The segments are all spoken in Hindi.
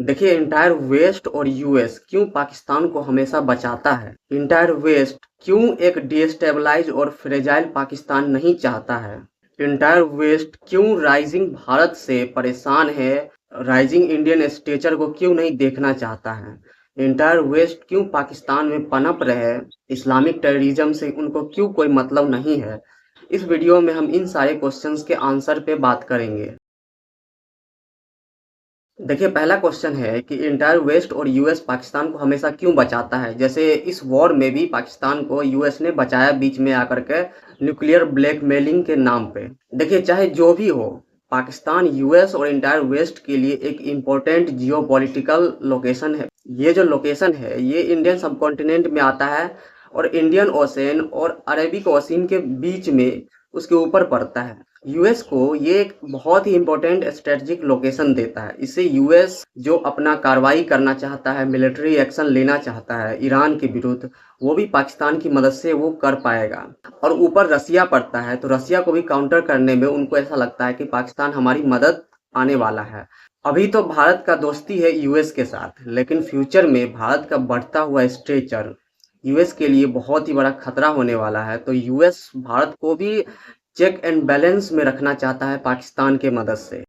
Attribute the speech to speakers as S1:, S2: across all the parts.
S1: देखिए, इंटायर वेस्ट और यूएस क्यों पाकिस्तान को हमेशा बचाता है। इंटायर वेस्ट क्यों एक डिस्टेबलाइज और फ्रेजाइल पाकिस्तान नहीं चाहता है। इंटायर वेस्ट क्यों राइजिंग भारत से परेशान है, राइजिंग इंडियन स्टेचर को क्यों नहीं देखना चाहता है। इंटायर वेस्ट क्यों पाकिस्तान में पनप रहे, इस्लामिक टेररिज्म से उनको क्यों कोई मतलब नहीं है। इस वीडियो में हम इन सारे क्वेश्चंस के आंसर पे बात करेंगे। देखिए, पहला क्वेश्चन है कि इंटायर वेस्ट और यूएस पाकिस्तान को हमेशा क्यों बचाता है। जैसे इस वॉर में भी पाकिस्तान को यूएस ने बचाया बीच में आकर के, न्यूक्लियर ब्लैकमेलिंग के नाम पे। देखिए, चाहे जो भी हो, पाकिस्तान यूएस और इंटायर वेस्ट के लिए एक इम्पोर्टेंट जियोपॉलिटिकल लोकेशन है। ये जो लोकेशन है ये इंडियन सबकॉन्टिनेंट में आता है और इंडियन ओशन और अरेबिक ओशन के बीच में उसके ऊपर पड़ता है। यूएस को ये एक बहुत ही इम्पोर्टेंट स्ट्रेटजिक लोकेशन देता है। इससे यूएस जो अपना कार्रवाई करना चाहता है, मिलिट्री एक्शन लेना चाहता है ईरान के विरुद्ध, वो भी पाकिस्तान की मदद से वो कर पाएगा। और ऊपर रसिया पड़ता है तो रसिया को भी काउंटर करने में उनको ऐसा लगता है कि पाकिस्तान हमारी मदद आने वाला है। अभी तो भारत का दोस्ती है यूएस के साथ, लेकिन फ्यूचर में भारत का बढ़ता हुआ स्ट्रेचर यूएस के लिए बहुत ही बड़ा खतरा होने वाला है। तो यूएस भारत को भी चेक एंड बैलेंस में रखना चाहता है पाकिस्तान के मदद से।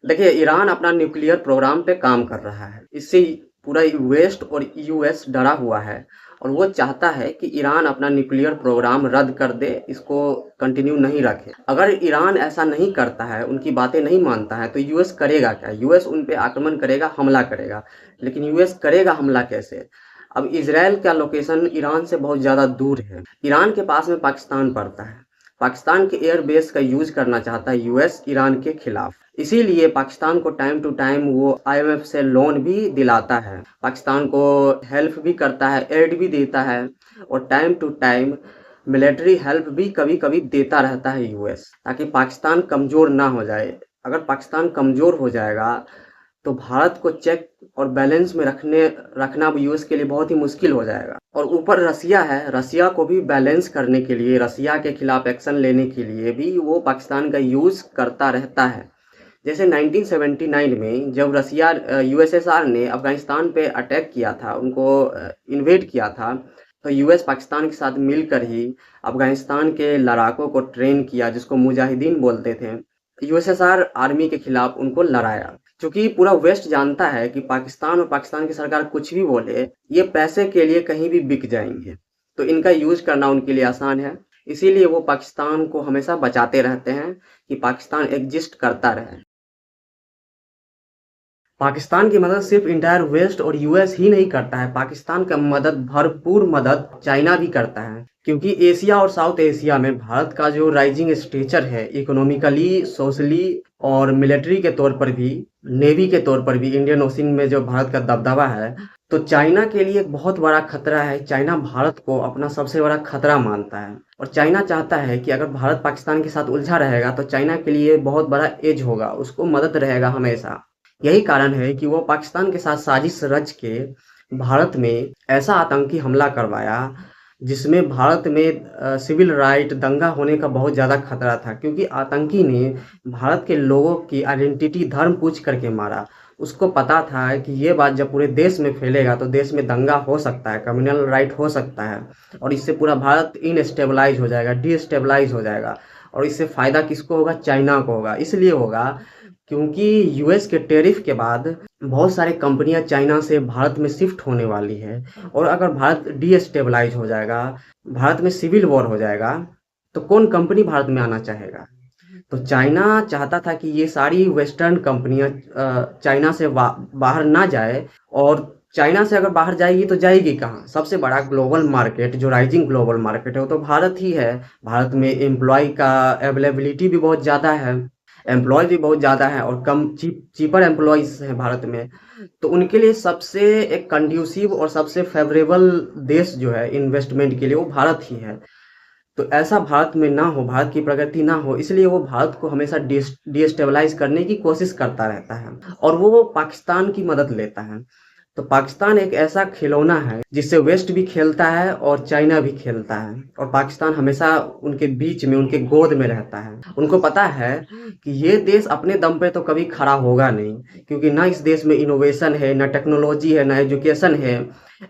S1: देखिए, ईरान अपना न्यूक्लियर प्रोग्राम पे काम कर रहा है। इससे पूरा वेस्ट और यूएस डरा हुआ है और वो चाहता है कि ईरान अपना न्यूक्लियर प्रोग्राम रद्द कर दे, इसको कंटिन्यू नहीं रखे। अगर ईरान ऐसा नहीं करता है, उनकी बातें नहीं मानता है, तो यूएस करेगा क्या? यूएस उन पे आक्रमण करेगा, हमला करेगा। लेकिन यूएस करेगा हमला कैसे? अब इजराइल का लोकेशन ईरान से बहुत ज़्यादा दूर है। ईरान के पास में पाकिस्तान पड़ता है। पाकिस्तान के एयर बेस का यूज करना चाहता है यूएस ईरान के खिलाफ। इसीलिए पाकिस्तान को टाइम टू टाइम वो आईएमएफ से लोन भी दिलाता है, पाकिस्तान को हेल्प भी करता है, एड भी देता है और time to time military help भी कभी कभी देता रहता है यूएस, ताकि पाकिस्तान कमज़ोर ना हो जाए। अगर पाकिस्तान कमज़ोर हो जाएगा तो भारत को चेक और बैलेंस में रखना अब यूएस के लिए बहुत ही मुश्किल हो जाएगा। और ऊपर रसिया है, रसिया को भी बैलेंस करने के लिए, रसिया के खिलाफ एक्शन लेने के लिए भी वो पाकिस्तान का यूज़ करता रहता है। जैसे 1979 में जब रसिया यूएसएसआर ने अफगानिस्तान पे अटैक किया था, उनको इन्वेड किया था, तो यूएस पाकिस्तान के साथ मिलकर ही अफगानिस्तान के लड़ाकों को ट्रेन किया, जिसको मुजाहिदीन बोलते थे। यूएसएसआर आर्मी के खिलाफ उनको लड़ाया। क्योंकि पूरा वेस्ट जानता है कि पाकिस्तान और पाकिस्तान की सरकार कुछ भी बोले, ये पैसे के लिए कहीं भी बिक जाएंगे, तो इनका यूज करना उनके लिए आसान है। इसीलिए वो पाकिस्तान को हमेशा बचाते रहते हैं कि पाकिस्तान एग्जिस्ट करता रहे। पाकिस्तान की मदद सिर्फ इंटायर वेस्ट और यूएस ही नहीं करता है, पाकिस्तान का मदद, भरपूर मदद चाइना भी करता है। क्योंकि एशिया और साउथ एशिया में भारत का जो राइजिंग स्टेचर है, इकोनॉमिकली, सोशली और मिलिट्री के तौर पर भी, नेवी के तौर पर भी, इंडियन ओशन में जो भारत का दबदबा है, तो चाइना के लिए एक बहुत बड़ा खतरा है। चाइना भारत को अपना सबसे बड़ा खतरा मानता है और चाइना चाहता है कि अगर भारत पाकिस्तान के साथ उलझा रहेगा तो चाइना के लिए बहुत बड़ा एज होगा, उसको मदद रहेगा हमेशा। यही कारण है कि वो पाकिस्तान के साथ साजिश रच के भारत में ऐसा आतंकी हमला करवाया, जिसमें भारत में सिविल राइट दंगा होने का बहुत ज़्यादा खतरा था। क्योंकि आतंकी ने भारत के लोगों की आइडेंटिटी, धर्म पूछ करके मारा। उसको पता था कि ये बात जब पूरे देश में फैलेगा तो देश में दंगा हो सकता है, कम्युनल राइट हो सकता है और इससे पूरा भारत इनस्टेबलाइज हो जाएगा, डिस्टेबलाइज हो जाएगा। और इससे फ़ायदा किसको होगा? चाइना को होगा। इसलिए होगा क्योंकि यूएस के टैरिफ के बाद बहुत सारी कंपनियां चाइना से भारत में शिफ्ट होने वाली है। और अगर भारत डीस्टेबलाइज हो जाएगा, भारत में सिविल वॉर हो जाएगा, तो कौन कंपनी भारत में आना चाहेगा? तो चाइना चाहता था कि ये सारी वेस्टर्न कंपनियां चाइना से बाहर ना जाए। और चाइना से अगर बाहर जाएगी तो जाएगी कहाँ? सबसे बड़ा ग्लोबल मार्केट, जो राइजिंग ग्लोबल मार्केट है, वो तो भारत ही है। भारत में एम्प्लॉय का अवेलेबिलिटी भी बहुत ज़्यादा है, एम्प्लॉय भी बहुत ज़्यादा है और कम चीपर एम्प्लॉयज़ हैं भारत में। तो उनके लिए सबसे एक कंड्यूसिव और सबसे फेवरेबल देश जो है इन्वेस्टमेंट के लिए, वो भारत ही है। तो ऐसा भारत में ना हो, भारत की प्रगति ना हो, इसलिए वो भारत को हमेशा डिस्टेबलाइज करने की कोशिश करता रहता है और वो पाकिस्तान की मदद लेता है। तो पाकिस्तान एक ऐसा खिलौना है जिससे वेस्ट भी खेलता है और चाइना भी खेलता है, और पाकिस्तान हमेशा उनके बीच में, उनके गोद में रहता है। उनको पता है कि ये देश अपने दम पे तो कभी खड़ा होगा नहीं, क्योंकि ना इस देश में इनोवेशन है, ना टेक्नोलॉजी है, ना एजुकेशन है।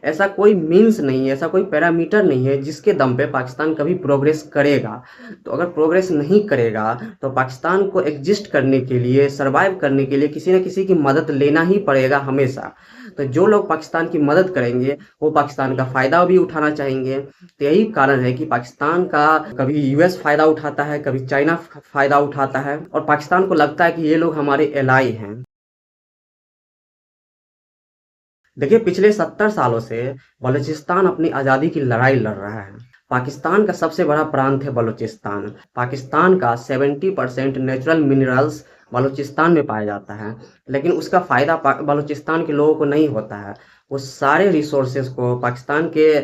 S1: ऐसा कोई मीन्स नहीं है, ऐसा कोई पैरामीटर नहीं है जिसके दम पे पाकिस्तान कभी प्रोग्रेस करेगा। तो अगर प्रोग्रेस नहीं करेगा तो पाकिस्तान को एग्जिस्ट करने के लिए, सरवाइव करने के लिए किसी न किसी की मदद लेना ही पड़ेगा हमेशा। तो जो लोग पाकिस्तान की मदद करेंगे वो पाकिस्तान का फ़ायदा भी उठाना चाहेंगे। तो यही कारण है कि पाकिस्तान का कभी यूएस फ़ायदा उठाता है, कभी चाइना फ़ायदा उठाता है, और पाकिस्तान को लगता है कि ये लोग हमारे एलाई हैं। देखिए, पिछले 70 सालों से बलूचिस्तान अपनी आज़ादी की लड़ाई लड़ रहा है। पाकिस्तान का सबसे बड़ा प्रांत है बलूचिस्तान। पाकिस्तान का 70% नेचुरल मिनरल्स बलूचिस्तान में पाया जाता है, लेकिन उसका फ़ायदा बलूचिस्तान के लोगों को नहीं होता है। वो सारे रिसोर्सेज को पाकिस्तान के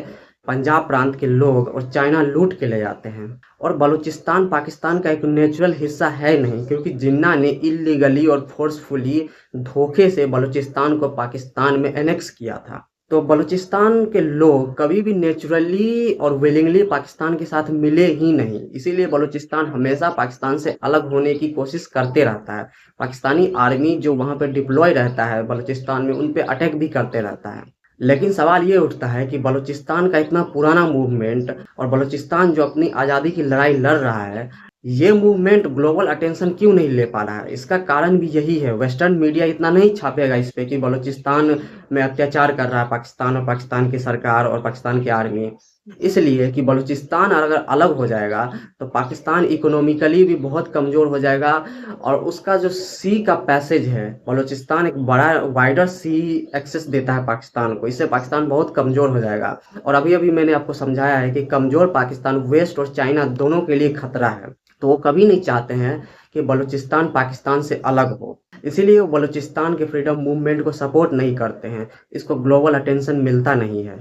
S1: पंजाब प्रांत के लोग और चाइना लूट के ले जाते हैं। और बलूचिस्तान पाकिस्तान का एक नेचुरल हिस्सा है नहीं, क्योंकि जिन्ना ने इलीगली और फोर्सफुली धोखे से बलूचिस्तान को पाकिस्तान में एनेक्स किया था। तो बलूचिस्तान के लोग कभी भी नेचुरली और विलिंगली पाकिस्तान के साथ मिले ही नहीं, इसीलिए बलूचिस्तान हमेशा पाकिस्तान से अलग होने की कोशिश करते रहता है। पाकिस्तानी आर्मी जो वहाँ पे डिप्लॉय रहता है बलूचिस्तान में, उन पे अटैक भी करते रहता है। लेकिन सवाल ये उठता है कि बलूचिस्तान का इतना पुराना मूवमेंट और बलूचिस्तान जो अपनी आज़ादी की लड़ाई लड़ रहा है, ये मूवमेंट ग्लोबल अटेंशन क्यों नहीं ले पा रहा है? इसका कारण भी यही है। वेस्टर्न मीडिया इतना नहीं छापेगा इस पे कि बलूचिस्तान में अत्याचार कर रहा है पाकिस्तान, और पाकिस्तान की सरकार और पाकिस्तान की आर्मी। इसलिए कि बलूचिस्तान अगर अलग हो जाएगा तो पाकिस्तान इकोनॉमिकली भी बहुत कमज़ोर हो जाएगा, और उसका जो सी का पैसेज है, बलूचिस्तान एक बड़ा वाइडर सी एक्सेस देता है पाकिस्तान को, इससे पाकिस्तान बहुत कमज़ोर हो जाएगा। और अभी अभी मैंने आपको समझाया है कि कमज़ोर पाकिस्तान वेस्ट और चाइना दोनों के लिए खतरा है। तो वो कभी नहीं चाहते हैं कि बलूचिस्तान पाकिस्तान से अलग हो, इसीलिए वो बलूचिस्तान के फ्रीडम मूवमेंट को सपोर्ट नहीं करते हैं। इसको ग्लोबल अटेंशन मिलता नहीं है।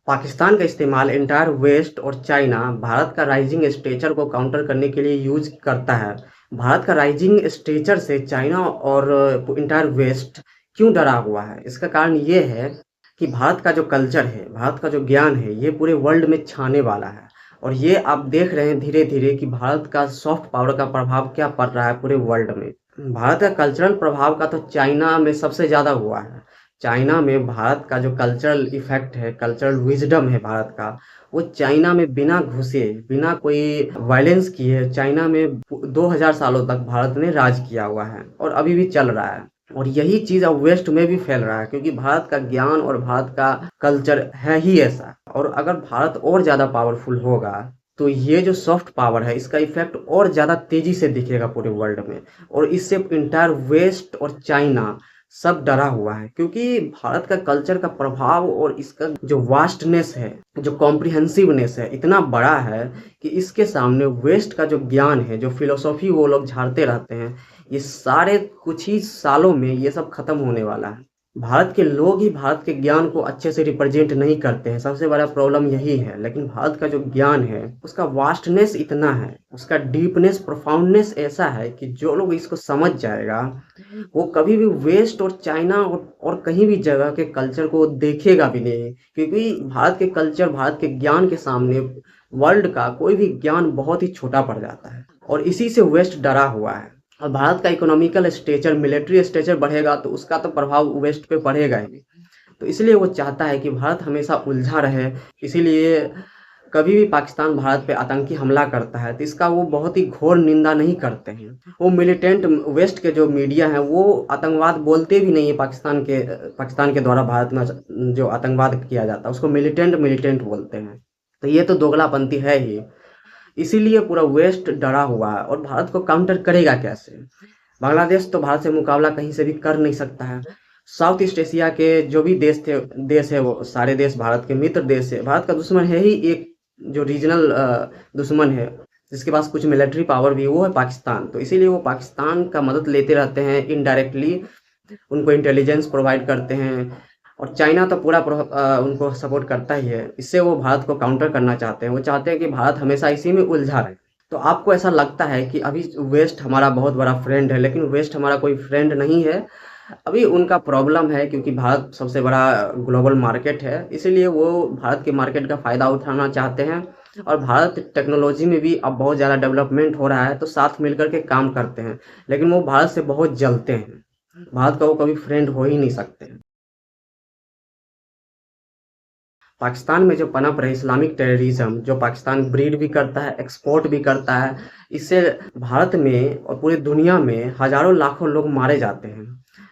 S1: पाकिस्तान का इस्तेमाल एंटायर वेस्ट और चाइना भारत का राइजिंग स्टेचर को काउंटर करने के लिए यूज करता है। भारत का राइजिंग स्टेचर से चाइना और एंटायर वेस्ट क्यों डरा हुआ है? इसका कारण ये है कि भारत का जो कल्चर है, भारत का जो ज्ञान है, ये पूरे वर्ल्ड में छाने वाला है। और ये आप देख रहे हैं धीरे धीरे कि भारत का सॉफ्ट पावर का प्रभाव क्या पड़ रहा है पूरे वर्ल्ड में। भारत का कल्चरल प्रभाव का तो चाइना में सबसे ज़्यादा हुआ है। चाइना में भारत का जो कल्चरल इफेक्ट है, कल्चरल विजडम है भारत का, वो चाइना में बिना घुसे, बिना कोई वायलेंस किए, चाइना में 2000 सालों तक भारत ने राज किया हुआ है और अभी भी चल रहा है। और यही चीज़ अब वेस्ट में भी फैल रहा है, क्योंकि भारत का ज्ञान और भारत का कल्चर है ही ऐसा। और अगर भारत और ज़्यादा पावरफुल होगा तो ये जो सॉफ्ट पावर है, इसका इफेक्ट और ज़्यादा तेज़ी से दिखेगा पूरे वर्ल्ड में, और इससे इंटायर वेस्ट और चाइना सब डरा हुआ है। क्योंकि भारत का कल्चर का प्रभाव और इसका जो वास्टनेस है, जो कॉम्प्रिहेंसिवनेस है, इतना बड़ा है कि इसके सामने वेस्ट का जो ज्ञान है, जो फिलोसॉफी वो लोग झाड़ते रहते हैं, ये सारे कुछ ही सालों में ये सब खत्म होने वाला है। भारत के लोग ही भारत के ज्ञान को अच्छे से रिप्रेजेंट नहीं करते हैं, सबसे बड़ा प्रॉब्लम यही है। लेकिन भारत का जो ज्ञान है, उसका वास्टनेस इतना है, उसका डीपनेस, प्रोफाउंडनेस ऐसा है कि जो लोग इसको समझ जाएगा वो कभी भी वेस्ट और चाइना और कहीं भी जगह के कल्चर को देखेगा भी नहीं। क्योंकि भारत के कल्चर, भारत के ज्ञान के सामने वर्ल्ड का कोई भी ज्ञान बहुत ही छोटा पड़ जाता है, और इसी से वेस्ट डरा हुआ है। और भारत का इकोनॉमिकल स्टेचर, मिलिट्री स्टेचर बढ़ेगा तो उसका तो प्रभाव वेस्ट पे पड़ेगा ही। तो इसलिए वो चाहता है कि भारत हमेशा उलझा रहे। इसीलिए कभी भी पाकिस्तान भारत पे आतंकी हमला करता है तो इसका वो बहुत ही घोर निंदा नहीं करते हैं। वो मिलिटेंट वेस्ट के जो मीडिया हैं वो आतंकवाद बोलते भी नहीं है। पाकिस्तान के द्वारा भारत में जो आतंकवाद किया जाता है उसको मिलिटेंट बोलते हैं। तो ये तो दोगलापंथी है ही। इसीलिए पूरा वेस्ट डरा हुआ है, और भारत को काउंटर करेगा कैसे? बांग्लादेश तो भारत से मुकाबला कहीं से भी कर नहीं सकता है। साउथ ईस्ट एशिया के जो भी देश है वो सारे देश भारत के मित्र देश है। भारत का दुश्मन है ही एक, जो रीजनल दुश्मन है जिसके पास कुछ मिलिट्री पावर भी, वो है पाकिस्तान। तो इसीलिए वो पाकिस्तान का मदद लेते रहते हैं इनडायरेक्टली, उनको इंटेलिजेंस प्रोवाइड करते हैं। और चाइना तो पूरा उनको सपोर्ट करता ही है। इससे वो भारत को काउंटर करना चाहते हैं। वो चाहते हैं कि भारत हमेशा इसी में उलझा रहे। तो आपको ऐसा लगता है कि अभी वेस्ट हमारा बहुत बड़ा फ्रेंड है, लेकिन वेस्ट हमारा कोई फ्रेंड नहीं है। अभी उनका प्रॉब्लम है क्योंकि भारत सबसे बड़ा ग्लोबल मार्केट है, इसीलिए वो भारत के मार्केट का फ़ायदा उठाना चाहते हैं। और भारत टेक्नोलॉजी में भी अब बहुत ज़्यादा डेवलपमेंट हो रहा है, तो साथ मिलकर के काम करते हैं। लेकिन वो भारत से बहुत जलते हैं, भारत का वो कभी फ्रेंड हो ही नहीं सकते हैं। पाकिस्तान में जो पनप रहे इस्लामिक टेररिज्म, जो पाकिस्तान ब्रीड भी करता है, एक्सपोर्ट भी करता है, इससे भारत में और पूरी दुनिया में हज़ारों लाखों लोग मारे जाते हैं।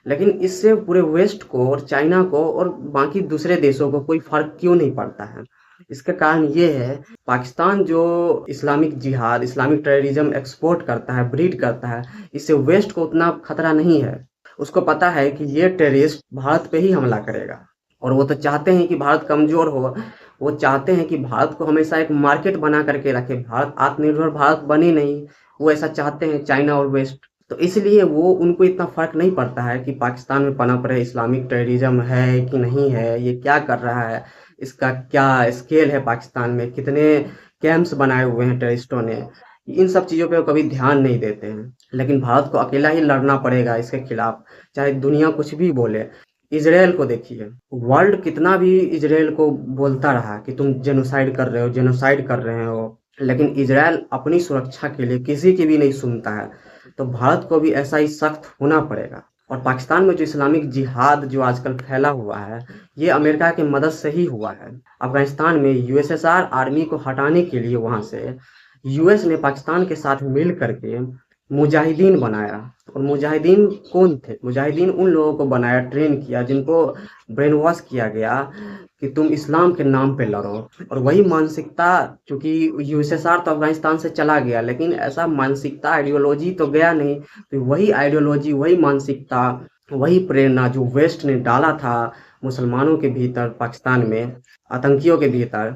S1: लेकिन इससे पूरे वेस्ट को और चाइना को और बाकी दूसरे देशों को कोई फ़र्क क्यों नहीं पड़ता है? इसका कारण ये है, पाकिस्तान जो इस्लामिक जिहाद, इस्लामिक टेररिज्म एक्सपोर्ट करता है, ब्रीड करता है, इससे वेस्ट को उतना खतरा नहीं है। उसको पता है कि ये टेररिस्ट भारत पे ही हमला करेगा। और वो तो चाहते हैं कि भारत कमज़ोर हो, वो चाहते हैं कि भारत को हमेशा एक मार्केट बना करके रखे, भारत आत्मनिर्भर भारत बने नहीं, वो ऐसा चाहते हैं चाइना और वेस्ट। तो इसलिए वो उनको इतना फ़र्क नहीं पड़ता है कि पाकिस्तान में पनप रहे इस्लामिक टेररिज्म है कि नहीं है, ये क्या कर रहा है, इसका क्या स्केल है, पाकिस्तान में कितने कैंप्स बनाए हुए हैं टेररिस्टों ने। इन सब चीज़ों पे वो कभी ध्यान नहीं देते हैं। लेकिन भारत को अकेला ही लड़ना पड़ेगा इसके खिलाफ, चाहे दुनिया कुछ भी बोले। इजराइल को देखिए, वर्ल्ड कितना भी इजराइल को बोलता रहा कि तुम जेनोसाइड कर रहे हो, जेनोसाइड कर रहे हो, लेकिन इजराइल अपनी सुरक्षा के लिए किसी की भी नहीं सुनता है। तो भारत को भी ऐसा ही सख्त होना पड़ेगा। और पाकिस्तान में जो इस्लामिक जिहाद जो आजकल फैला हुआ है, ये अमेरिका की मदद से ही हुआ है। अफगानिस्तान में यूएसएसआर आर्मी को हटाने के लिए वहाँ से यूएस ने पाकिस्तान के साथ मिल करके मुजाहिदीन बनाया। और मुजाहिदीन कौन थे? मुजाहिदीन उन लोगों को बनाया, ट्रेन किया, जिनको ब्रेन वॉश किया गया कि तुम इस्लाम के नाम पे लड़ो। और वही मानसिकता, चूंकि यूएसएसआर तो अफगानिस्तान से चला गया, लेकिन ऐसा मानसिकता, आइडियोलॉजी तो गया नहीं। तो वही आइडियोलॉजी, वही मानसिकता, वही प्रेरणा जो वेस्ट ने डाला था मुसलमानों के भीतर, पाकिस्तान में आतंकियों के भीतर,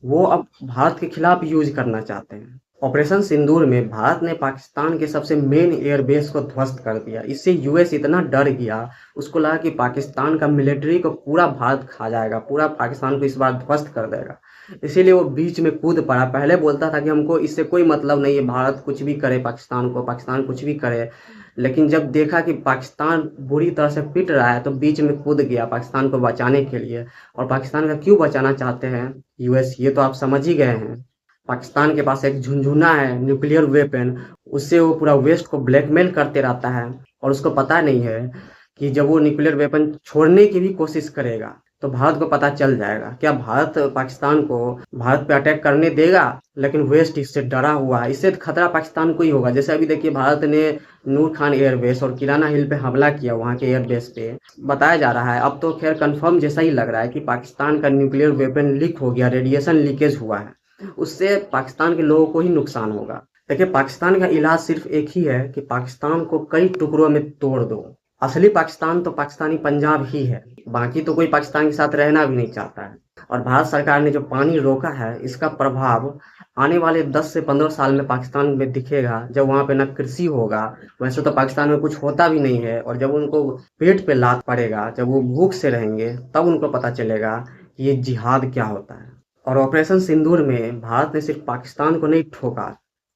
S1: वो अब भारत के खिलाफ यूज करना चाहते हैं। ऑपरेशन सिंदूर में भारत ने पाकिस्तान के सबसे मेन एयरबेस को ध्वस्त कर दिया। इससे यूएस इतना डर गया, उसको लगा कि पाकिस्तान का मिलिट्री को पूरा भारत खा जाएगा, पूरा पाकिस्तान को इस बार ध्वस्त कर देगा। इसीलिए वो बीच में कूद पड़ा। पहले बोलता था कि हमको इससे कोई मतलब नहीं है, भारत कुछ भी करे पाकिस्तान को, पाकिस्तान कुछ भी करे। लेकिन जब देखा कि पाकिस्तान बुरी तरह से पिट रहा है, तो बीच में कूद गया पाकिस्तान को बचाने के लिए। और पाकिस्तान का क्यों बचाना चाहते हैं यूएस, ये तो आप समझ ही गए हैं। पाकिस्तान के पास एक झुनझुना है, न्यूक्लियर वेपन, उससे वो पूरा वेस्ट को ब्लैकमेल करते रहता है। और उसको पता नहीं है कि जब वो न्यूक्लियर वेपन छोड़ने की भी कोशिश करेगा, तो भारत को पता चल जाएगा। क्या भारत पाकिस्तान को, भारत पे अटैक करने देगा? लेकिन वेस्ट इससे डरा हुआ है, इससे खतरा पाकिस्तान को ही होगा। जैसे अभी देखिए, भारत ने नूर खान एयरबेस और किराना हिल पे हमला किया, वहाँ के एयरबेस पे। बताया जा रहा है, अब तो खैर कंफर्म जैसा ही लग रहा है कि पाकिस्तान का न्यूक्लियर वेपन लीक हो गया, रेडिएशन लीकेज हुआ है। उससे पाकिस्तान के लोगों को ही नुकसान होगा। देखिए, पाकिस्तान का इलाज सिर्फ एक ही है कि पाकिस्तान को कई टुकड़ों में तोड़ दो। असली पाकिस्तान तो पाकिस्तानी पंजाब ही है, बाकी तो कोई पाकिस्तान के साथ रहना भी नहीं चाहता है। और भारत सरकार ने जो पानी रोका है, इसका प्रभाव आने वाले 10 से 15 साल में पाकिस्तान में दिखेगा, जब वहाँ पे न कृषि होगा। वैसे तो पाकिस्तान में कुछ होता भी नहीं है, और जब उनको पेट पे लात पड़ेगा, जब वो भूख से रहेंगे, तब उनको पता चलेगा कि ये जिहाद क्या होता है। और ऑपरेशन सिंदूर में भारत ने सिर्फ पाकिस्तान को नहीं ठोका,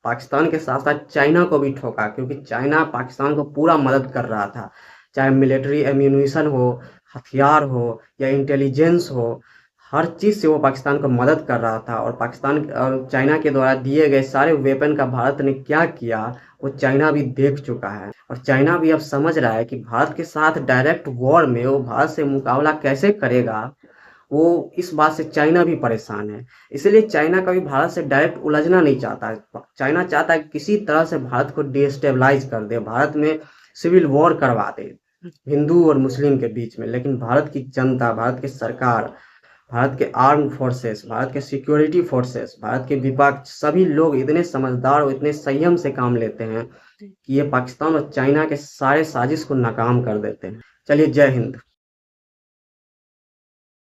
S1: पाकिस्तान के साथ साथ चाइना को भी ठोका, क्योंकि चाइना पाकिस्तान को पूरा मदद कर रहा था। चाहे मिलिट्री एम्यूनिशन हो, हथियार हो, या इंटेलिजेंस हो, हर चीज़ से वो पाकिस्तान को मदद कर रहा था। और पाकिस्तान और चाइना के द्वारा दिए गए सारे वेपन का भारत ने क्या किया, वो चाइना भी देख चुका है। और चाइना भी अब समझ रहा है कि भारत के साथ डायरेक्ट वॉर में वो भारत से मुकाबला कैसे करेगा। वो इस बात से चाइना भी परेशान है। इसलिए चाइना कभी भारत से डायरेक्ट उलझना नहीं चाहता है। चाइना चाहता है कि किसी तरह से भारत को डिस्टेबलाइज कर दे, भारत में सिविल वॉर करवा दे हिंदू और मुस्लिम के बीच में। लेकिन भारत की जनता, भारत की सरकार, भारत के आर्म फोर्सेस, भारत के सिक्योरिटी फोर्सेस, भारत के विपक्ष, सभी लोग इतने समझदार और इतने संयम से काम लेते हैं कि ये पाकिस्तान और चाइना के सारे साजिश को नाकाम कर देते हैं। चलिए, जय हिंद।